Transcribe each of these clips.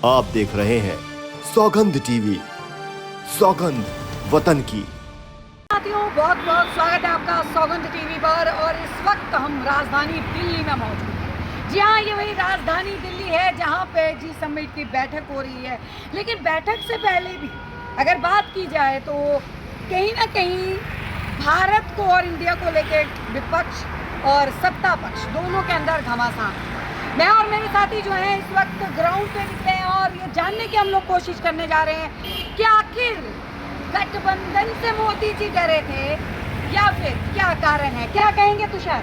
आप देख रहे हैं सौगंध टीवी, सौगंध वतन की। साथियों, बहुत बहुत स्वागत है आपका सौगंध टीवी पर। और इस वक्त हम राजधानी दिल्ली में मौजूद हैं। जी हाँ, ये वही राजधानी दिल्ली है जहाँ पे जी समिट की बैठक हो रही है। लेकिन बैठक से पहले भी अगर बात की जाए तो कहीं ना कहीं भारत को और इंडिया को लेकर विपक्ष और सत्ता पक्ष दोनों के अंदर घमासान है। मैं और मेरे साथी जो हैं इस वक्त ग्राउंड पे निकले हैं और ये जानने की हम लोग कोशिश करने जा रहे हैं कि आखिर गठबंधन से मोदी जी डरे थे या फिर क्या कारण है। क्या कहेंगे तुषार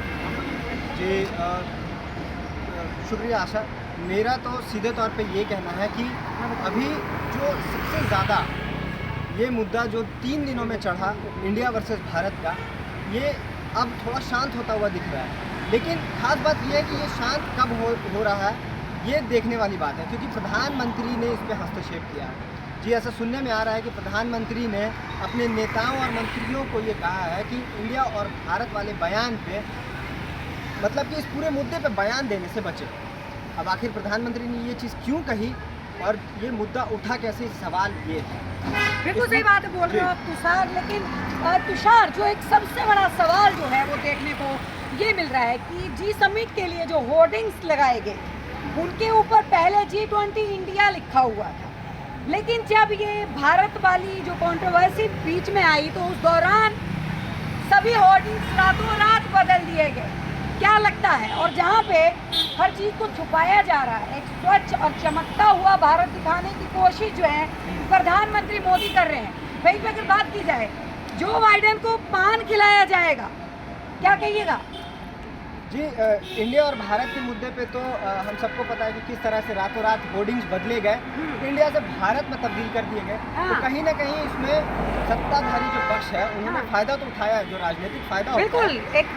जी? शुक्रिया आशा। मेरा तो सीधे तौर पे ये कहना है कि अभी जो सबसे ज़्यादा ये मुद्दा जो 3 दिनों में चढ़ा इंडिया वर्सेस भारत का, ये अब थोड़ा शांत होता हुआ दिख रहा है। लेकिन खास बात यह है कि ये शांत कब हो रहा है, ये देखने वाली बात है, क्योंकि प्रधानमंत्री ने इस पर हस्तक्षेप किया है। जी, ऐसा सुनने में आ रहा है कि प्रधानमंत्री ने अपने नेताओं और मंत्रियों को ये कहा है कि इंडिया और भारत वाले बयान पे, मतलब कि इस पूरे मुद्दे पे बयान देने से बचे। अब आखिर प्रधानमंत्री ने ये चीज़ क्यों कही और ये मुद्दा उठा कैसे, सवाल ये है। बिल्कुल सही बात बोल रहे हो आप तुषार। लेकिन तुषार, जो एक सबसे बड़ा सवाल जो है वो देखने को ये मिल रहा है कि जी समिट के लिए जो होर्डिंग्स लगाए गए उनके ऊपर पहले G20 इंडिया लिखा हुआ था। लेकिन जब ये भारत वाली जो कंट्रोवर्सी बीच में आई तो उस दौरान सभी होर्डिंग्स रातों रात बदल दिए गए। क्या लगता है? और जहाँ पे हर चीज़ को छुपाया जा रहा है, एक स्वच्छ और चमकता हुआ भारत दिखाने की कोशिश जो है प्रधानमंत्री मोदी कर रहे हैं। वहीं पर अगर बात की जाए, जो बाइडेन को पान खिलाया जाएगा, क्या कहिएगा? जी, इंडिया और भारत के मुद्दे पे तो हम सबको पता है कि किस तरह से रातों रात होर्डिंग्स बदले गए, इंडिया से भारत में तब्दील कर दिए गए। तो कहीं ना कहीं इसमें सत्ताधारी जो पक्ष है उन्होंने फायदा तो उठाया है, जो राजनीतिक फायदा बिल्कुल एक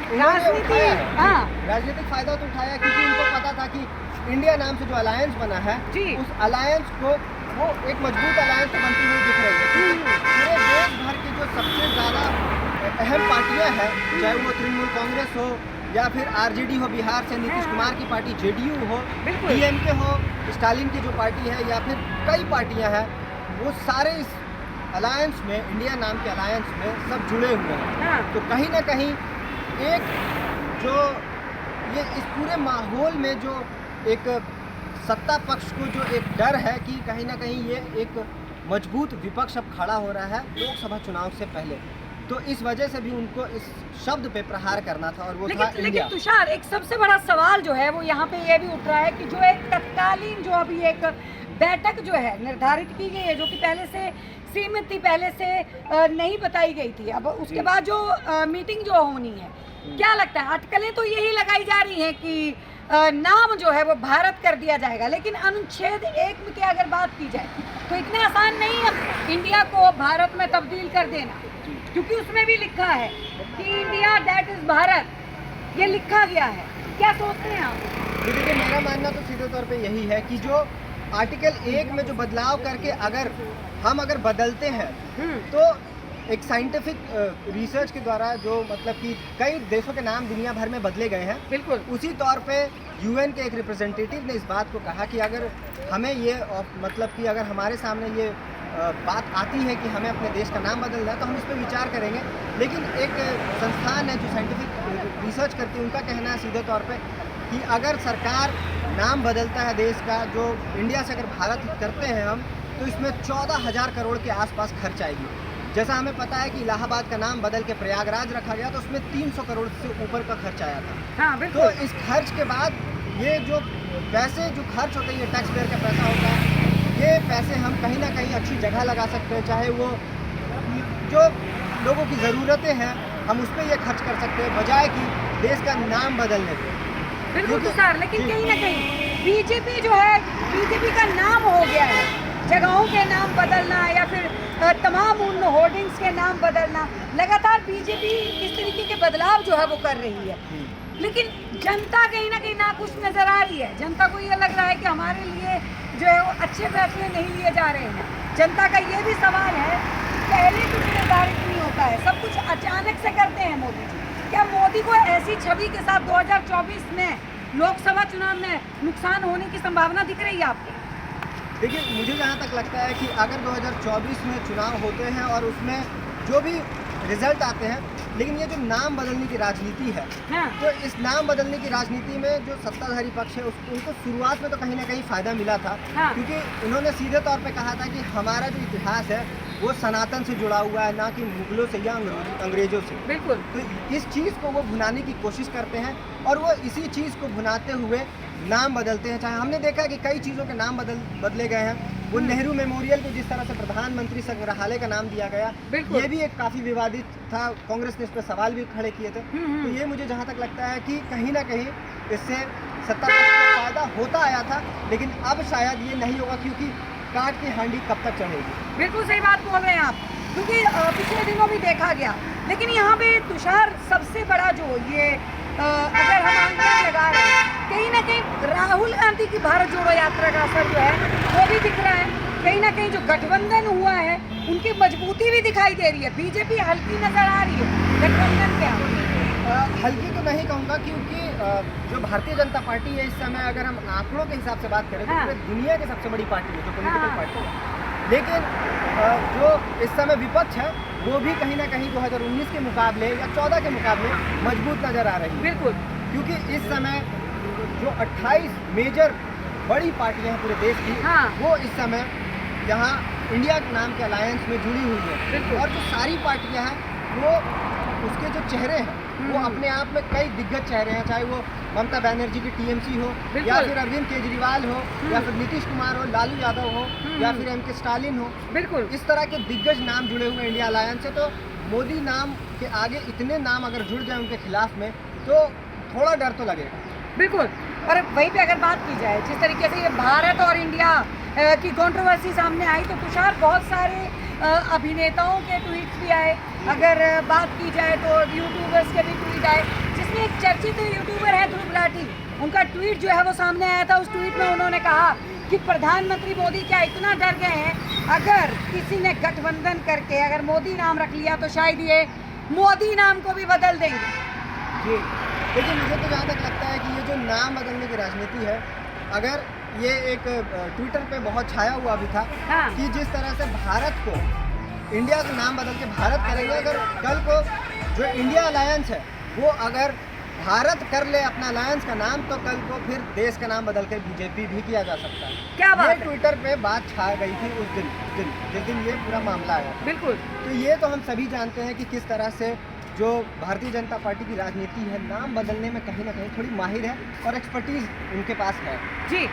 राजनीतिक फायदा तो उठाया, क्योंकि उनको पता था कि इंडिया नाम से जो अलायंस बना है उस अलायंस को वो एक मजबूत अलायंस बनती हुई दिख रही है। पूरे देश भर की जो सबसे ज़्यादा अहम पार्टियां हैं, चाहे वो तृणमूल कांग्रेस हो या फिर आरजेडी हो, बिहार से नीतीश कुमार की पार्टी, जेडीयू हो, डीएमके हो, स्टालिन की जो पार्टी है, या फिर कई पार्टियां हैं, वो सारे इस अलायंस में, इंडिया नाम के अलायंस में सब जुड़े हुए हैं। तो कहीं ना कहीं एक जो ये इस पूरे माहौल में जो एक सत्ता पक्ष को जो एक डर है कि कहीं ना कहीं ये एक मजबूत विपक्ष अब खड़ा हो रहा है लोकसभा चुनाव से पहले, तो इस वजह से भी उनको इस शब्द पे प्रहार करना था और वो था इंडिया। लेकिन तुषार, एक सबसे बड़ा सवाल जो है वो यहाँ पे ये भी उठ रहा है कि जो एक तत्कालीन जो अभी एक बैठक जो है निर्धारित की गई है, जो कि पहले से सीमित थी, पहले से नहीं बताई गई थी, अब उसके बाद जो मीटिंग जो होनी है, क्या लगता है? अटकलें तो यही लगाई जा रही हैं कि नाम जो है वो भारत कर दिया जाएगा। लेकिन अनुच्छेद 1 की अगर बात की जाए तो इतने आसान नहीं है इंडिया को भारत में तब्दील कर देना, क्योंकि उसमें भी लिखा है कि इंडिया दैट इज भारत, ये लिखा गया है। क्या सोचते हैं आप? देखिए, मेरा मानना तो सीधे तौर पे यही है कि जो आर्टिकल 1 में जो बदलाव करके अगर बदलते हैं तो एक साइंटिफिक रिसर्च के द्वारा जो मतलब कि कई देशों के नाम दुनिया भर में बदले गए हैं, बिल्कुल उसी तौर पे यूएन के एक रिप्रेजेंटेटिव ने इस बात को कहा कि अगर हमें ये मतलब कि अगर हमारे सामने ये बात आती है कि हमें अपने देश का नाम बदलना है तो हम इस पर विचार करेंगे। लेकिन एक संस्थान है जो साइंटिफिक रिसर्च करती है, उनका कहना है सीधे तौर पे कि अगर सरकार नाम बदलता है देश का, जो इंडिया से अगर भारत करते हैं हम, तो इसमें 14,000 करोड़ के आसपास खर्च आएगी। जैसा हमें पता है कि इलाहाबाद का नाम बदल के प्रयागराज रखा गया तो उसमें 300 करोड़ से ऊपर का खर्च आया था। तो इस खर्च के बाद ये जो पैसे जो खर्च होते हैं, ये टैक्स पेयर का पैसा होता है, ये पैसे हम कहीं ना कहीं अच्छी जगह लगा सकते हैं, चाहे वो जो लोगों की ज़रूरतें हैं हम उस पर ये खर्च कर सकते हैं, बजाय कि देश का नाम बदलने के। बिल्कुल सर, लेकिन कहीं ना कहीं बीजेपी जो है, बीजेपी का नाम हो गया है, जगहों के नाम बदलना या फिर तमाम उन होर्डिंग्स के नाम बदलना, लगातार बीजेपी इस तरीके के बदलाव जो है वो कर रही है। लेकिन जनता कहीं ना कहीं नाखुश नजर आ रही है। जनता को ये लग रहा है कि हमारे लिए जो है वो अच्छे फैसले नहीं लिए जा रहे हैं। जनता का ये भी सवाल है, पहले कुछ निर्धारित नहीं होता है, सब कुछ अचानक से करते हैं मोदी जी। क्या मोदी को ऐसी छवि के साथ 2024 में लोकसभा चुनाव में नुकसान होने की संभावना दिख रही है आपको? देखिए, मुझे जहाँ तक लगता है कि अगर 2024 में चुनाव होते हैं और उसमें जो भी रिजल्ट आते हैं, लेकिन ये जो नाम बदलने की राजनीति है, हाँ। तो इस नाम बदलने की राजनीति में जो सत्ताधारी पक्ष है उनको शुरुआत में तो कहीं ना कहीं फ़ायदा मिला था। हाँ। क्योंकि उन्होंने सीधे तौर पे कहा था कि हमारा जो इतिहास है वो सनातन से जुड़ा हुआ है, ना कि मुगलों से या अंग्रेज़ों से। बिल्कुल। तो इस चीज़ को वो भुनाने की कोशिश करते हैं और वो इसी चीज़ को भुनाते हुए नाम बदलते हैं। चाहे हमने देखा कि कई चीज़ों के नाम बदले गए हैं। वो नेहरू मेमोरियल को जिस तरह से प्रधानमंत्री संग्रहालय का नाम दिया गया, बिल्कुल। ये भी एक काफ़ी विवादित था। कांग्रेस ने इस पर सवाल भी खड़े किए थे। तो ये मुझे जहाँ तक लगता है कि कहीं ना कहीं इससे सत्ता पक्ष को फायदा होता आया था, लेकिन अब शायद ये नहीं होगा, क्योंकि काट की हांडी कब तक चढ़ेगी। बिल्कुल सही बात बोल रहे हैं आप, क्योंकि पिछले दिनों भी देखा गया। लेकिन यहाँ पे तुषार सबसे बड़ा जो ये अगर हम आंकड़े लगा रहे हैं, कहीं ना कहीं राहुल गांधी की भारत जोड़ो यात्रा का असर जो है वो भी दिख रहा है। कहीं ना कहीं जो गठबंधन हुआ है उनकी मजबूती भी दिखाई दे रही है। बीजेपी हल्की नजर आ रही है गठबंधन क्या? हल्की तो नहीं कहूँगा, क्योंकि जो भारतीय जनता पार्टी है इस समय, अगर हम आंकड़ों के हिसाब से बात करें तो हाँ। पूरे दुनिया की सबसे बड़ी पार्टी है, जो पॉलिटिकल हाँ। पार्टी है। लेकिन जो इस समय विपक्ष है वो भी कहीं ना कहीं 2019 के मुकाबले या 14 के मुकाबले मजबूत नज़र आ रही है। बिल्कुल। क्योंकि इस समय जो 28 मेजर बड़ी पार्टियां हैं पूरे देश की, हाँ। वो इस समय यहाँ इंडिया के नाम के अलायंस में जुड़ी हुई है। बिल्कुल। और जो सारी पार्टियां हैं वो उसके जो चेहरे हैं वो अपने आप में कई दिग्गज चेहरे हैं, चाहे वो ममता बनर्जी की टीएमसी हो, बिल्कुल। या फिर अरविंद केजरीवाल हो, या फिर नीतीश कुमार हो, लालू यादव हो, या फिर एम के स्टालिन हो। बिल्कुल। इस तरह के दिग्गज नाम जुड़े हुए इंडिया अलायंस से, तो मोदी नाम के आगे इतने नाम अगर जुड़ जाए उनके खिलाफ में, तो थोड़ा डर तो लगेगा। बिल्कुल। और वहीं पे अगर बात की जाए जिस तरीके से ये भारत और इंडिया की कंट्रोवर्सी सामने आई, तो तुषार बहुत सारे अभिनेताओं के ट्वीट्स भी आए। अगर बात की जाए तो यूट्यूबर्स के भी ट्वीट आए, जिसमें एक चर्चित यूट्यूबर है ध्रुव राठी, उनका ट्वीट जो है वो सामने आया था। उस ट्वीट में उन्होंने कहा कि प्रधानमंत्री मोदी क्या इतना डर गए हैं, अगर किसी ने गठबंधन करके अगर मोदी नाम रख लिया तो शायद ये मोदी नाम को भी बदल देंगे। जी, लेकिन मुझे तो जहाँ तक लगता है कि ये जो नाम बदलने की राजनीति है, अगर ये एक ट्विटर पे बहुत छाया हुआ भी था, हाँ। कि जिस तरह से भारत को इंडिया का नाम बदल के भारत करेंगे, अगर कल को जो इंडिया अलायंस है वो अगर भारत कर ले अपना अलायंस का नाम, तो कल को फिर देश का नाम बदल के बीजेपी भी किया जा सकता है। क्या बात ये है? ट्विटर पे बात छा गई थी उस दिन जिस दिन ये पूरा मामला आया। बिल्कुल। तो ये तो हम सभी जानते हैं कि किस तरह से जो भारतीय जनता पार्टी की राजनीति है, नाम बदलने में कहीं ना कहीं थोड़ी माहिर है और एक्सपर्टीज उनके पास है। जी,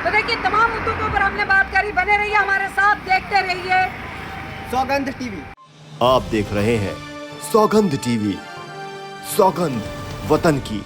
तो देखिए तमाम मुद्दों पर हमने बात करी। बने रहिए हमारे साथ, देखते रहिए सौगंध टीवी। आप देख रहे हैं सौगंध टीवी, सौगंध वतन की।